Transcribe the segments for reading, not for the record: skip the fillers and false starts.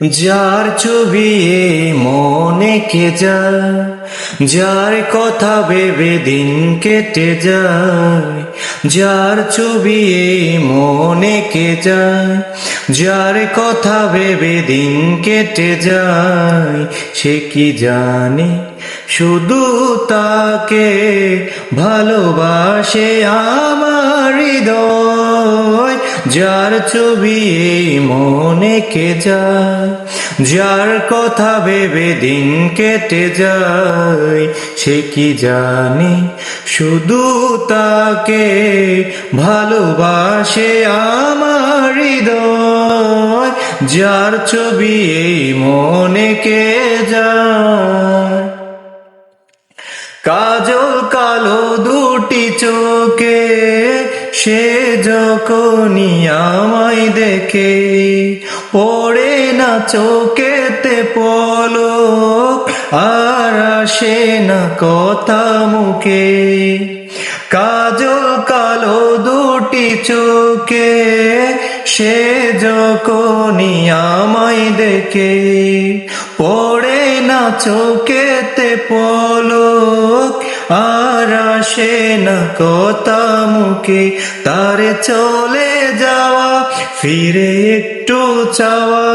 যার ছবি এই মনে কে যায়, যার কথা ভেবে দিন কেটে যায়। যার ছবি এই মনে কে যায়, যার কথা ভেবে দিন কেটে যায়। সে কি জানে শুধু তাকে ভালোবাসে আমার হৃদয়। যার ছবি এই মনে কে যায়, যার কথা ভেবে দিন কেটে যায়। সে কি জানে শুধু তাকে ভালোবাসে আমার হৃদয়। যার ছবি এই মনে কে যায়। কাজল কালো দুটি চোখে সে যখনই আমায় দেখে, পড়ে না চোখেতে পলক আর আসে না কথা মুখে। কাজল কালো দুটি চোখে সে যখনই আমায় দেখে, পড়ে না চোখেতে পলক আর আসে না কথা মুখে। তার চলে যাওয়া ফিরে একটু চাওয়া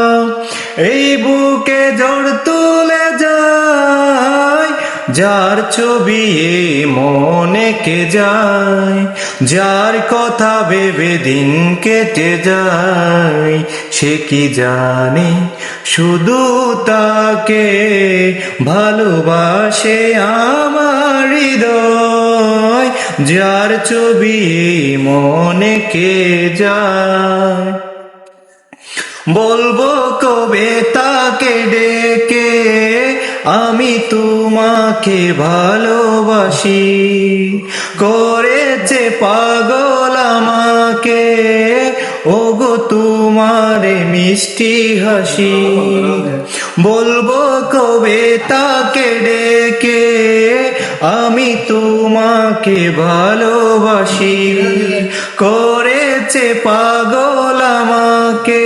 এই বুকে ঝড় তুলে যায়। যার ছবি এই মনে কে যায়, যার কথা ভেবে দিন কেটে যায়। সে কি জানে শুধু তাকে ভালোবাসে আমার হৃদয়। যার ছবি এই মনে কে যায়। বলবো কবে তাকে ডেকে আমি তোমাকে ভালোবাসি, করেছে পাগল আমাকে ওগো তোমারে মিষ্টি হাসি। বলবো কবে তাকে ডেকে আমি তোমাকে ভালোবাসি, করেছে পাগল আমাকে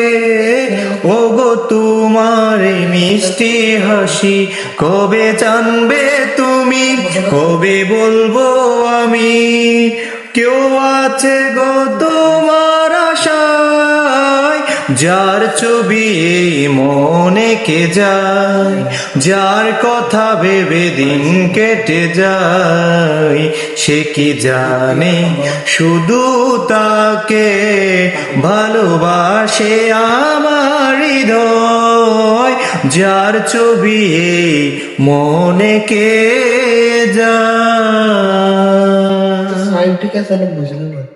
ওগো তোমারে মিষ্টি হাসি। কবে জানবে তুমি, কবে বলবো আমি, কেউ আছে গো তোমার আশায়। যার ছবি এই মনে কে যায়, যার কথা ভেবে দিন কেটে যায়। সে কি জানে শুধু তাকে ভালোবাসে আমার হৃদয়। যার ছবি এই মনে কে যায়। ঠিক আছে, বুঝলাম।